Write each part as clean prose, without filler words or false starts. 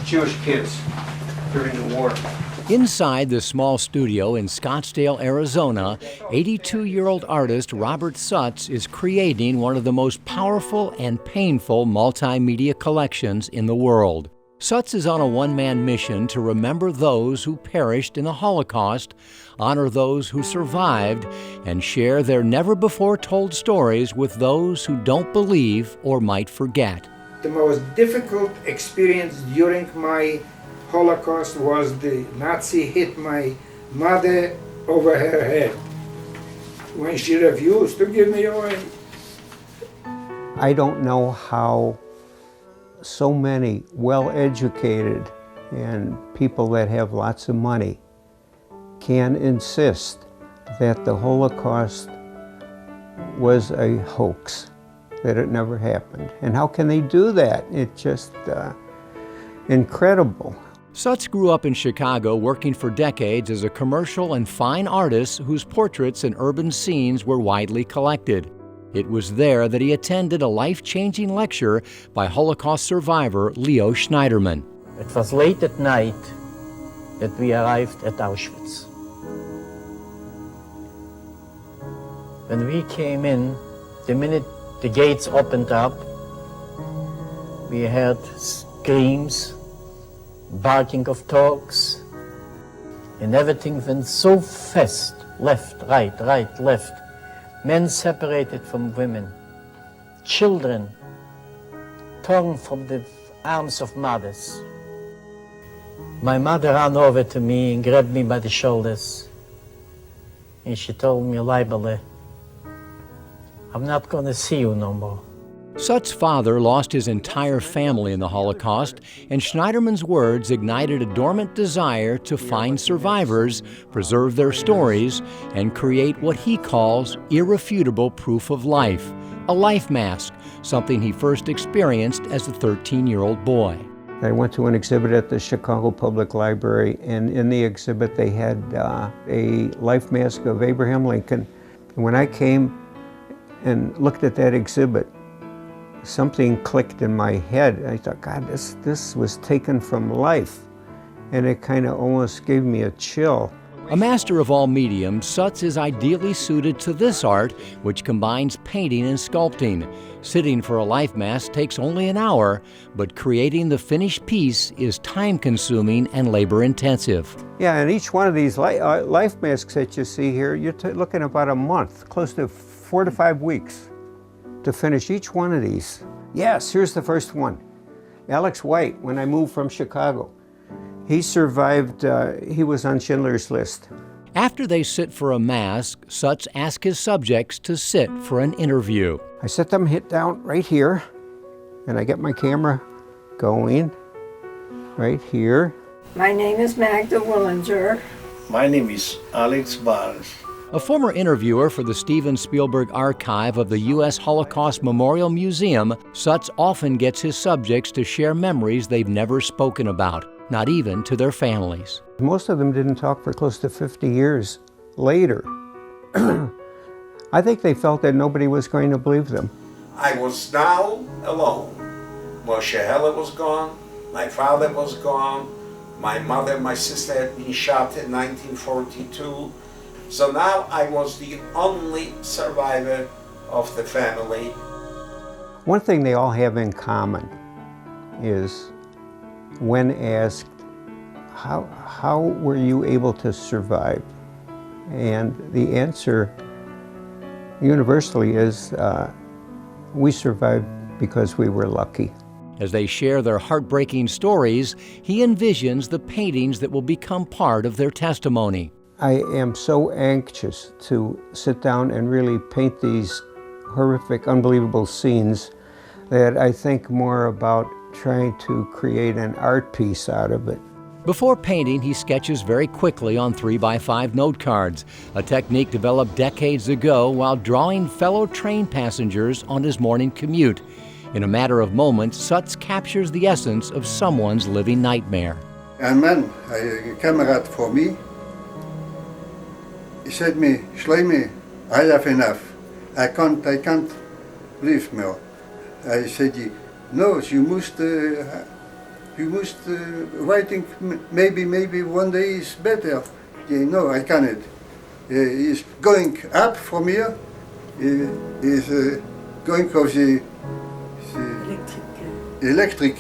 Jewish kids during the war. Inside the small studio in Scottsdale, Arizona, 82-year-old artist Robert Sutz is creating one of the most powerful and painful multimedia collections in the world. Sutz is on a one-man mission to remember those who perished in the Holocaust, honor those who survived, and share their never-before-told stories with those who don't believe or might forget. The most difficult experience during my Holocaust was the Nazi hit my mother over her head when she refused to give me away. I don't know how so many well-educated and people that have lots of money can insist that the Holocaust was a hoax, that it never happened. And how can they do that? It's just incredible. Sutz grew up in Chicago, working for decades as a commercial and fine artist whose portraits and urban scenes were widely collected. It was there that he attended a life-changing lecture by Holocaust survivor Leo Schneiderman. It was late at night that we arrived at Auschwitz. When we came in, the minute the gates opened up, we heard screams, barking of dogs, and everything went so fast, left, right, left. Men separated from women, children torn from the arms of mothers. My mother ran over to me and grabbed me by the shoulders, and she told me, "Leibele, I'm not going to see you no more." Sutz's father lost his entire family in the Holocaust, and Schneiderman's words ignited a dormant desire to find survivors, preserve their stories, and create what he calls irrefutable proof of life, a life mask, something he first experienced as a 13-year-old boy. I went to an exhibit at the Chicago Public Library, and in the exhibit they had a life mask of Abraham Lincoln. And when I came and looked at that exhibit, something clicked in my head. I thought, God, this was taken from life. And it kind of almost gave me a chill. A master of all mediums, Sutz is ideally suited to this art, which combines painting and sculpting. Sitting for a life mask takes only an hour, but creating the finished piece is time-consuming and labor-intensive. Yeah, and each one of these life masks that you see here, you're looking about a month, close to 4 to 5 weeks to finish each one of these. Yes, here's the first one. Alex White, when I moved from Chicago. He survived, he was on Schindler's List. After they sit for a mask, Sutz asks his subjects to sit for an interview. I set them down right here, and I get my camera going right here. My name is Magda Willinger. My name is Alex Barnes. A former interviewer for the Steven Spielberg Archive of the U.S. Holocaust Memorial Museum, Sutz often gets his subjects to share memories they've never spoken about, not even to their families. Most of them didn't talk for close to 50 years later. I think they felt that nobody was going to believe them. I was now alone. Moshe Heller was gone, my father was gone, my mother and my sister had been shot in 1942. So now I was the only survivor of the family. One thing they all have in common is when asked, how were you able to survive? And the answer universally is, we survived because we were lucky. As they share their heartbreaking stories, he envisions the paintings that will become part of their testimony. I am so anxious to sit down and really paint these horrific, unbelievable scenes that I think more about trying to create an art piece out of it. Before painting, he sketches very quickly on 3x5 note cards, a technique developed decades ago while drawing fellow train passengers on his morning commute. In a matter of moments, Sutz captures the essence of someone's living nightmare. A man, a comrade for me, he said me, Shlomi, I have enough. I can't live more. I said, no, you You must writing. Maybe one day is better. No, I cannot. He's going up from here. He's going of the electric.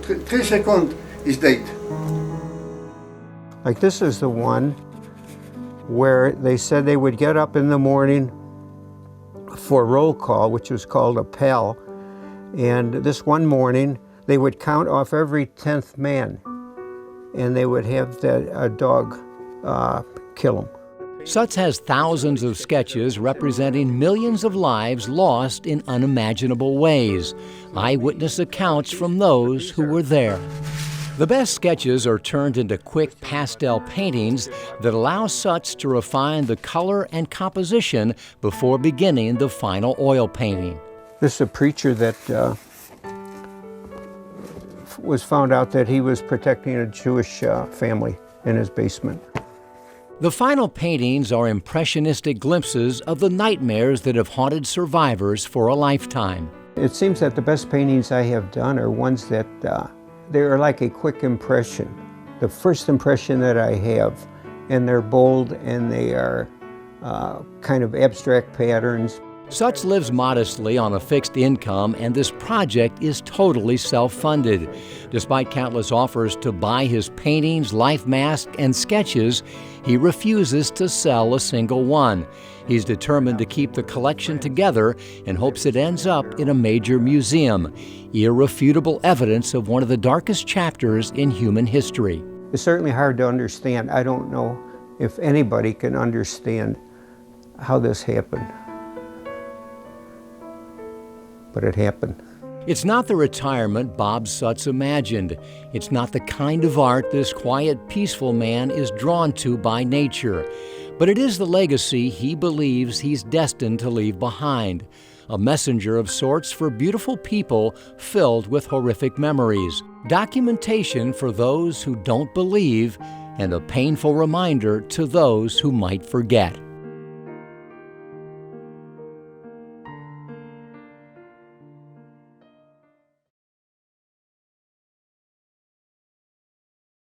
3 seconds is dead. Like this is the one where they said they would get up in the morning for roll call, which was called a PAL, and this one morning they would count off every 10th man, and they would have a dog kill him. Sutz has thousands of sketches representing millions of lives lost in unimaginable ways, eyewitness accounts from those who were there. The best sketches are turned into quick pastel paintings that allow Sutz to refine the color and composition before beginning the final oil painting. This is a preacher that was found out that he was protecting a Jewish family in his basement. The final paintings are impressionistic glimpses of the nightmares that have haunted survivors for a lifetime. It seems that the best paintings I have done are ones that they're like a quick impression, the first impression that I have, and they're bold and they are kind of abstract patterns. Sutz lives modestly on a fixed income, and this project is totally self-funded. Despite countless offers to buy his paintings, life masks, and sketches, he refuses to sell a single one. He's determined to keep the collection together and hopes it ends up in a major museum, irrefutable evidence of one of the darkest chapters in human history. It's certainly hard to understand. I don't know if anybody can understand how this happened. But it happened. It's not the retirement Bob Sutz imagined. It's not the kind of art this quiet, peaceful man is drawn to by nature. But it is the legacy he believes he's destined to leave behind. A messenger of sorts for beautiful people filled with horrific memories. Documentation for those who don't believe, and a painful reminder to those who might forget.